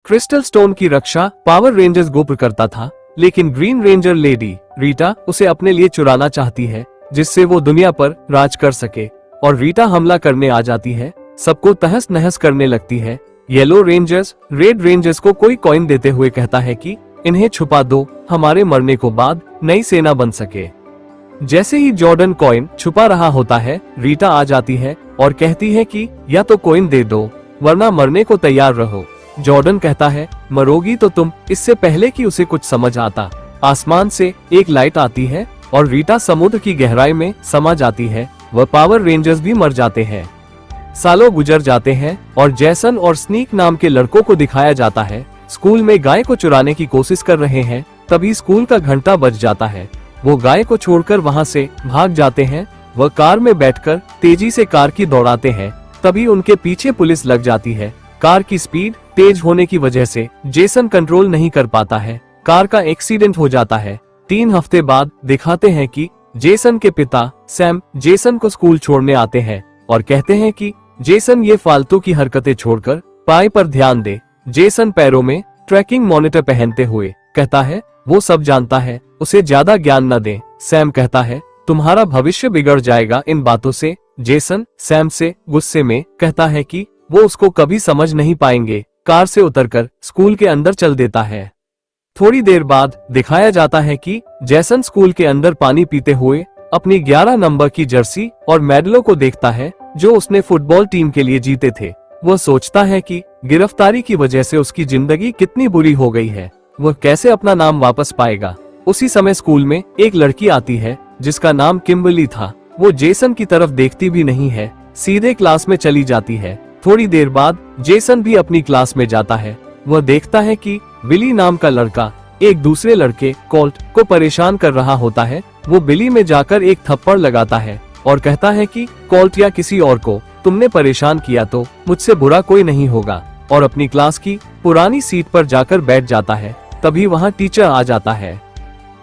Crystal stone की रक्षा power rangers गोप्र करता था, लेकिन ग्रीन रेंजर लेडी रीटा उसे अपने लिए चुराना चाहती है, जिससे वो दुनिया पर राज कर सके। और रीटा हमला करने आ जाती है, सबको तहस नहस करने लगती है। येलो रेंजर्स रेड रेंजर्स को कोई कॉइन देते हुए कहता है कि इन्हें छुपा दो, हमारे मरने को बाद नई सेना बन सके। जैसे ही जॉर्डन कॉइन छुपा रहा होता है, रीटा आ जाती है और कहती है कि या तो कॉइन दे दो, वरना मरने को तैयार रहो। जॉर्डन कहता है मरोगी तो तुम, इससे पहले कि उसे कुछ समझ आता, आसमान से एक लाइट आती है और रीटा समुद्र की गहराई में समा जाती है। वह पावर रेंजर्स भी मर जाते हैं। सालों गुजर जाते हैं और जैसन और स्नीक नाम के लड़कों को दिखाया जाता है स्कूल में गाय को चुराने की कोशिश कर रहे हैं। तभी स्कूल का घंटा बज जाता है। वो गाय को छोड़कर वहां से भाग जाते हैं। वह कार में बैठकर तेजी से कार की दौड़ाते हैं। तभी उनके पीछे पुलिस लग जाती है। कार की स्पीड तेज होने की वजह से जेसन कंट्रोल नहीं कर पाता है। कार का एक्सीडेंट हो जाता है। 3 हफ्ते बाद दिखाते हैं कि जेसन के पिता सैम जेसन को स्कूल छोड़ने आते हैं और कहते हैं कि जेसन ये फालतू की हरकतें छोड़कर पढ़ाई पर ध्यान दे। जेसन पैरों में ट्रैकिंग मॉनिटर पहनते हुए कहता है वो सब जानता है, उसे ज्यादा ज्ञान न दे। सैम कहता है तुम्हारा भविष्य बिगड़ जाएगा इन बातों से। जेसन सैम से गुस्से में कहता है कि वो उसको कभी समझ नहीं पाएंगे। कार से उतरकर स्कूल के अंदर चल देता है। थोड़ी देर बाद दिखाया जाता है कि जेसन स्कूल के अंदर पानी पीते हुए अपनी 11 नंबर की जर्सी और मेडलों को देखता है जो उसने फुटबॉल टीम के लिए जीते थे। वह सोचता है कि गिरफ्तारी की वजह से उसकी जिंदगी कितनी बुरी हो गई है, वह कैसे अपना नाम वापस पाएगा। उसी समय स्कूल में एक लड़की आती है जिसका नाम किम्बर्ली था। वो जेसन की तरफ देखती भी नहीं है, सीधे क्लास में चली जाती है। थोड़ी देर बाद जेसन भी अपनी क्लास में जाता है। वह देखता है कि बिली नाम का लड़का एक दूसरे लड़के कोल्ट को परेशान कर रहा होता है। वो बिली में जाकर एक थप्पड़ लगाता है और कहता है कि कोल्ट या किसी और को तुमने परेशान किया तो मुझसे बुरा कोई नहीं होगा, और अपनी क्लास की पुरानी सीट पर जाकर बैठ जाता है। तभी वहाँ टीचर आ जाता है।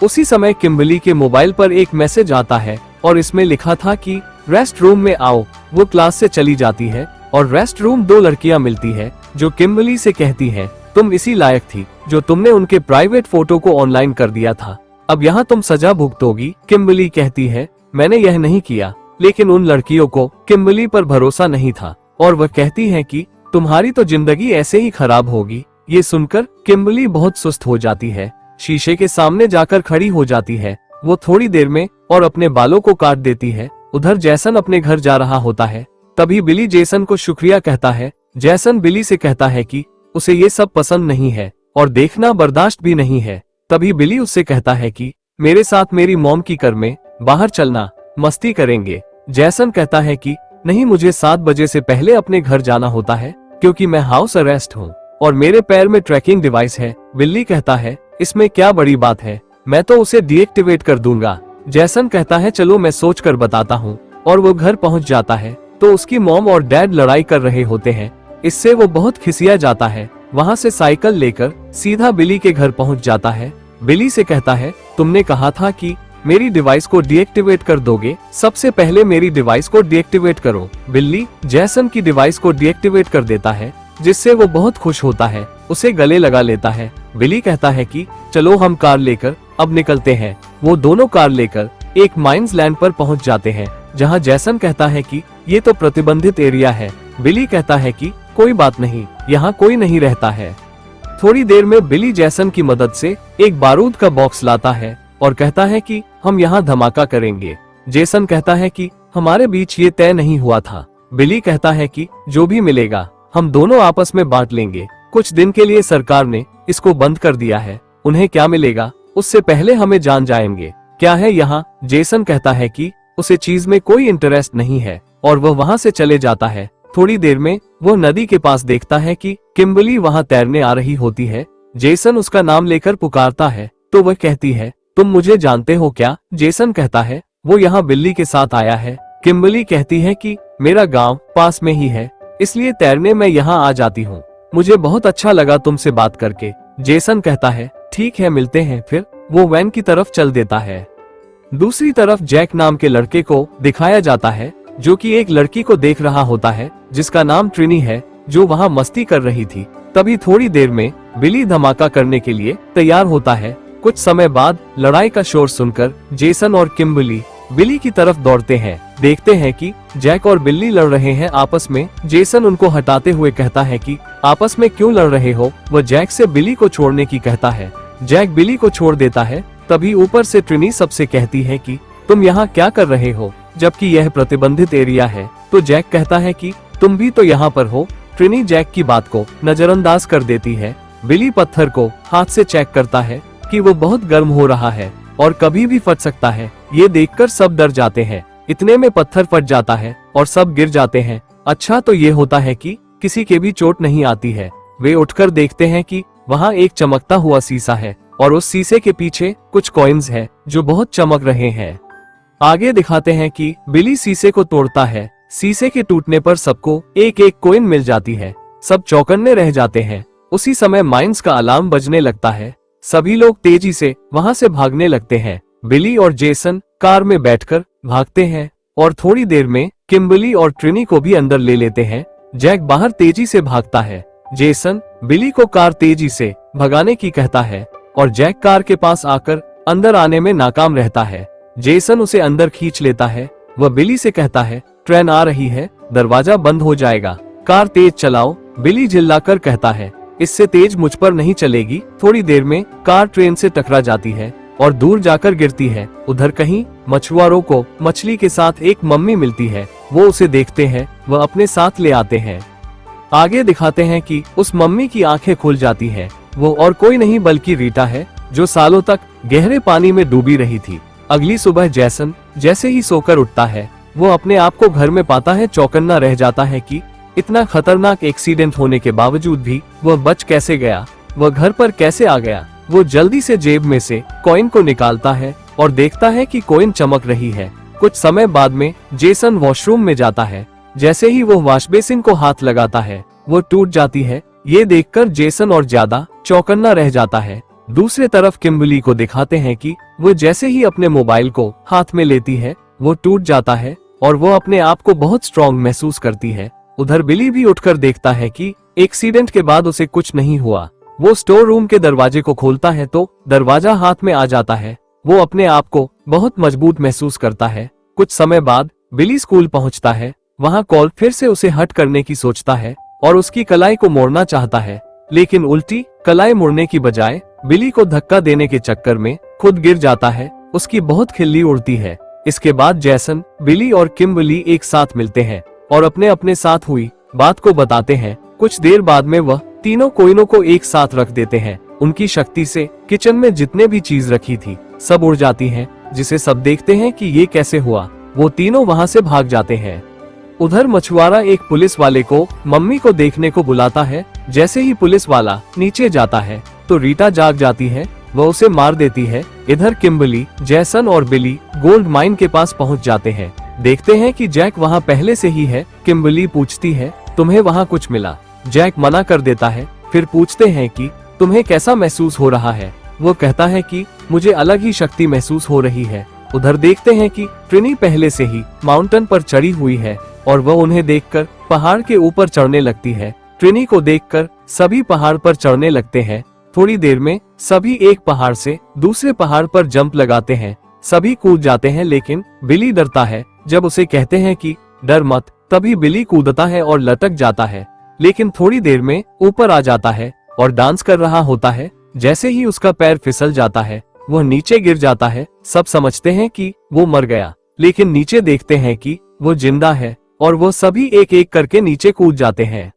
उसी समय किम्बर्ली के मोबाइल पर एक मैसेज आता है और इसमें लिखा था कि रेस्ट रूम में आओ। वो क्लास से चली जाती है और रेस्ट रूम 2 लड़कियां मिलती है जो किम्बर्ली से कहती है तुम इसी लायक थी जो तुमने उनके प्राइवेट फोटो को ऑनलाइन कर दिया था, अब यहाँ तुम सजा भुगतोगी। किम्बर्ली कहती है मैंने यह नहीं किया, लेकिन उन लड़कियों को किम्बर्ली पर भरोसा नहीं था और वह कहती है कि तुम्हारी तो जिंदगी ऐसे ही खराब होगी। ये सुनकर किम्बर्ली बहुत सुस्त हो जाती है, शीशे के सामने जाकर खड़ी हो जाती है। वो थोड़ी देर में और अपने बालों को काट देती है। उधर जेसन अपने घर जा रहा होता है। तभी बिली जेसन को शुक्रिया कहता है। जेसन बिली से कहता है कि उसे ये सब पसंद नहीं है और देखना बर्दाश्त भी नहीं है। तभी बिली उससे कहता है कि मेरे साथ मेरी मॉम की कार में बाहर चलना, मस्ती करेंगे। जेसन कहता है कि नहीं, मुझे 7 बजे से पहले अपने घर जाना होता है क्योंकि मैं हाउस अरेस्ट हूँ और मेरे पैर में ट्रैकिंग डिवाइस है। बिल्ली कहता है इसमें क्या बड़ी बात है, मैं तो उसे डीएक्टिवेट कर दूंगा। जेसन कहता है चलो मैं सोच कर बताता हूँ, और वो घर पहुँच जाता है तो उसकी मॉम और डैड लड़ाई कर रहे होते हैं। इससे वो बहुत खिसिया जाता है। वहाँ से साइकिल लेकर सीधा बिली के घर पहुँच जाता है। बिली से कहता है तुमने कहा था कि मेरी डिवाइस को डीएक्टिवेट कर दोगे, सबसे पहले मेरी डिवाइस को डीएक्टिवेट करो। बिल्ली जेसन की डिवाइस को डीएक्टिवेट कर देता है, जिससे वो बहुत खुश होता है, उसे गले लगा लेता है। बिली कहता है कि चलो हम कार लेकर अब निकलते हैं। वो दोनों कार लेकर एक माइंस लैंड पर पहुंच जाते हैं, जहां जेसन कहता है कि ये तो प्रतिबंधित एरिया है। बिली कहता है कि कोई बात नहीं, यहाँ कोई नहीं रहता है। थोड़ी देर में बिली जेसन की मदद से एक बारूद का बॉक्स लाता है और कहता है कि हम यहाँ धमाका करेंगे। जेसन कहता है कि हमारे बीच ये तय नहीं हुआ था। बिली कहता है कि जो भी मिलेगा हम दोनों आपस में बांट लेंगे। कुछ दिन के लिए सरकार ने इसको बंद कर दिया है, उन्हें क्या मिलेगा उससे पहले हमें जान जाएंगे। क्या है यहाँ? जेसन कहता है कि उसे चीज में कोई इंटरेस्ट नहीं है और वह वहाँ से चले जाता है। थोड़ी देर में वह नदी के पास देखता है कि किम्बर्ली वहाँ तैरने आ रही होती है। जेसन उसका नाम लेकर पुकारता है तो वह कहती है तुम मुझे जानते हो क्या? जेसन कहता है वो यहाँ बिल्ली के साथ आया है। किम्बर्ली कहती है कि मेरा गांव पास में ही है, इसलिए तैरने मैं यहाँ आ जाती हूँ। मुझे बहुत अच्छा लगा तुमसे बात करके। जेसन कहता है ठीक है, मिलते हैं फिर। वो वैन की तरफ चल देता है। दूसरी तरफ जैक नाम के लड़के को दिखाया जाता है जो कि एक लड़की को देख रहा होता है जिसका नाम ट्रिनी है, जो वहाँ मस्ती कर रही थी। तभी थोड़ी देर में बिली धमाका करने के लिए तैयार होता है। कुछ समय बाद लड़ाई का शोर सुनकर जेसन और किम्बर्ली बिली की तरफ दौड़ते हैं। देखते हैं कि जैक और बिल्ली लड़ रहे हैं आपस में। जेसन उनको हटाते हुए कहता है कि आपस में क्यों लड़ रहे हो। वह जैक से बिली को छोड़ने की कहता है। जैक बिली को छोड़ देता है। तभी ऊपर से ट्रिनी सबसे कहती है कि तुम यहाँ क्या कर रहे हो, जबकि यह प्रतिबंधित एरिया है। तो जैक कहता है कि तुम भी तो यहाँ पर हो। ट्रिनी जैक की बात को नजरअंदाज कर देती है। बिली पत्थर को हाथ से चेक करता है कि वो बहुत गर्म हो रहा है और कभी भी फट सकता है। ये देखकर सब डर जाते हैं। इतने में पत्थर फट जाता है और सब गिर जाते हैं। अच्छा तो ये होता है कि किसी के भी चोट नहीं आती है। वे उठकर देखते हैं कि वहाँ एक चमकता हुआ शीशा है और उस शीशे के पीछे कुछ कॉइन्स है जो बहुत चमक रहे हैं। आगे दिखाते हैं कि बिली शीशे को तोड़ता है। शीशे के टूटने पर सबको एक एक कॉइन मिल जाती है। सब चौकन्ने रह जाते हैं। उसी समय माइंस का अलार्म बजने लगता है। सभी लोग तेजी से वहां से भागने लगते हैं। बिली और जेसन कार में बैठकर भागते हैं और थोड़ी देर में किम्बर्ली और ट्रिनी को भी अंदर ले लेते हैं। जैक बाहर तेजी से भागता है। जेसन बिली को कार तेजी से भगाने की कहता है और जैक कार के पास आकर अंदर आने में नाकाम रहता है। जेसन उसे अंदर खींच लेता है। वह बिली से कहता है ट्रेन आ रही है, दरवाजा बंद हो जाएगा, कार तेज चलाओ। बिली चिल्लाकर कहता है इससे तेज मुझ पर नहीं चलेगी। थोड़ी देर में कार ट्रेन से टकरा जाती है और दूर जाकर गिरती है। उधर कहीं मछुआरों को मछली के साथ एक मम्मी मिलती है। वो उसे देखते हैं, वह अपने साथ ले आते हैं। आगे दिखाते हैं कि उस मम्मी की आंखें खुल जाती हैं। वो और कोई नहीं बल्कि रीटा है, जो सालों तक गहरे पानी में डूबी रही थी। अगली सुबह जैसन जैसे ही सोकर उठता है, वो अपने आप को घर में पाता है। चौकन्ना रह जाता है कि इतना खतरनाक एक्सीडेंट होने के बावजूद भी वह बच कैसे गया, वह घर पर कैसे आ गया। वो जल्दी से जेब में से कॉइन को निकालता है और देखता है कि कॉइन चमक रही है। कुछ समय बाद में जेसन वॉशरूम में जाता है। जैसे ही वो वॉश बेसिन को हाथ लगाता है, वो टूट जाती है। ये देखकर जेसन और ज्यादा चौकन्ना रह जाता है। दूसरी तरफ किम्बर्ली को दिखाते हैं कि वो जैसे ही अपने मोबाइल को हाथ में लेती है, वो टूट जाता है और वो अपने आप को बहुत स्ट्रॉन्ग महसूस करती है। उधर बिली भी उठकर देखता है कि एक्सीडेंट के बाद उसे कुछ नहीं हुआ। वो स्टोर रूम के दरवाजे को खोलता है तो दरवाजा हाथ में आ जाता है। वो अपने आप को बहुत मजबूत महसूस करता है। कुछ समय बाद बिली स्कूल पहुंचता है। वहाँ कॉल फिर से उसे हट करने की सोचता है और उसकी कलाई को मोड़ना चाहता है, लेकिन उल्टी कलाई मुड़ने की बजाय बिली को धक्का देने के चक्कर में खुद गिर जाता है। उसकी बहुत खिल्ली उड़ती है। इसके बाद जैसन, बिली और किम्बर्ली एक साथ मिलते हैं और अपने अपने साथ हुई बात को बताते हैं। कुछ देर बाद में वह तीनों कोइनों को एक साथ रख देते हैं। उनकी शक्ति से किचन में जितने भी चीज रखी थी सब उड़ जाती हैं, जिसे सब देखते हैं कि ये कैसे हुआ। वो तीनों वहां से भाग जाते हैं। उधर मछुआरा एक पुलिस वाले को मम्मी को देखने को बुलाता है। जैसे ही पुलिस वाला नीचे जाता है तो रीटा जाग जाती है। वह उसे मार देती है। इधर किम्बर्ली, जैसन और बिली गोल्ड माइन के पास पहुंच जाते हैं। देखते हैं कि जैक वहां पहले से ही है। किम्बर्ली पूछती है तुम्हें वहां कुछ मिला? जैक मना कर देता है। फिर पूछते हैं कि तुम्हें कैसा महसूस हो रहा है? वो कहता है कि मुझे अलग ही शक्ति महसूस हो रही है। उधर देखते हैं कि ट्रिनी पहले से ही माउंटेन पर चढ़ी हुई है और वह उन्हें देखकर पहाड़ के ऊपर चढ़ने लगती है। ट्रिनी को देखकर सभी पहाड़ पर चढ़ने लगते हैं। थोड़ी देर में सभी एक पहाड़ से दूसरे पहाड़ पर जंप लगाते हैं। सभी कूद जाते हैं, लेकिन बिली डरता है। जब उसे कहते हैं कि डर मत, तभी बिली कूदता है और लटक जाता है, लेकिन थोड़ी देर में ऊपर आ जाता है और डांस कर रहा होता है। जैसे ही उसका पैर फिसल जाता है, वह नीचे गिर जाता है। सब समझते हैं कि वो मर गया, लेकिन नीचे देखते हैं कि वो जिंदा है और वो सभी एक एक करके नीचे कूद जाते हैं।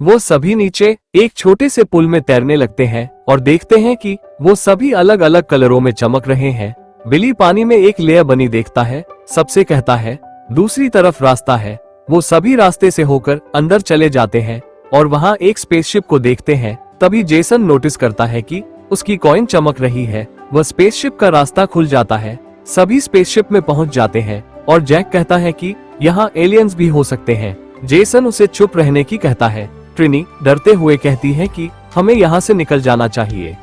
वो सभी नीचे एक छोटे से पुल में तैरने लगते हैं और देखते हैं कि वो सभी अलग अलग कलरों में चमक रहे हैं। बिली पानी में एक लेयर बनी देखता है। सबसे कहता है दूसरी तरफ रास्ता है। वो सभी रास्ते से होकर अंदर चले जाते हैं और वहाँ एक स्पेसशिप को देखते हैं। तभी जेसन नोटिस करता है कि उसकी कॉइन चमक रही है। वह स्पेसशिप का रास्ता खुल जाता है। सभी स्पेसशिप में पहुंच जाते हैं और जैक कहता है कि यहाँ एलियंस भी हो सकते हैं। जेसन उसे चुप रहने की कहता है। ट्रिनी डरते हुए कहती है कि हमें यहाँ से निकल जाना चाहिए।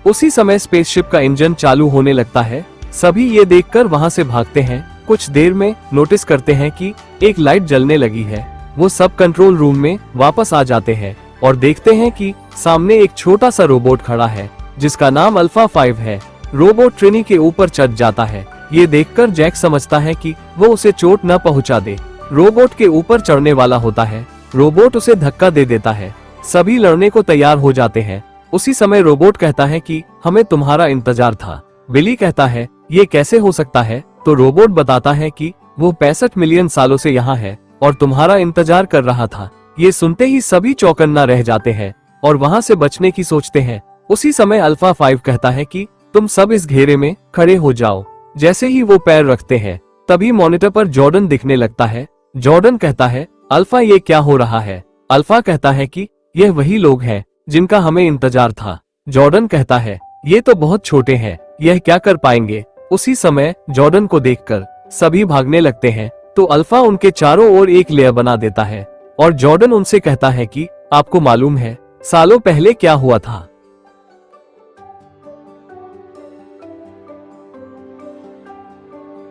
उसी समय स्पेसशिप का इंजन चालू होने लगता है। सभी ये देखकर वहाँ से भागते हैं। कुछ देर में नोटिस करते हैं कि एक लाइट जलने लगी है। वो सब कंट्रोल रूम में वापस आ जाते हैं। और देखते हैं कि सामने एक छोटा सा रोबोट खड़ा है जिसका नाम अल्फा 5 है। रोबोट ट्रिनी के ऊपर चढ़ जाता है। ये देखकर जैक समझता है कि वो उसे चोट न पहुंचा दे। रोबोट के ऊपर चढ़ने वाला होता है। रोबोट उसे धक्का दे देता है। सभी लड़ने को तैयार हो जाते हैं। उसी समय रोबोट कहता है कि हमें तुम्हारा इंतजार था। बिली कहता है ये कैसे हो सकता है? तो रोबोट बताता है कि वो 65 मिलियन सालों से यहाँ है और तुम्हारा इंतजार कर रहा था। ये सुनते ही सभी चौकन्ना रह जाते हैं और वहाँ से बचने की सोचते हैं। उसी समय अल्फा 5 कहता है कि तुम सब इस घेरे में खड़े हो जाओ। जैसे ही वो पैर रखते हैं तभी मॉनिटर पर जॉर्डन दिखने लगता है। जॉर्डन कहता है अल्फा ये क्या हो रहा है? अल्फा कहता है कि यह वही लोग हैं जिनका हमें इंतजार था। जॉर्डन कहता है ये तो बहुत छोटे हैं, यह क्या कर पाएंगे? उसी समय जॉर्डन को देखकर सभी भागने लगते हैं तो अल्फा उनके चारों ओर एक लेयर बना देता है और जॉर्डन उनसे कहता है कि आपको मालूम है सालों पहले क्या हुआ था?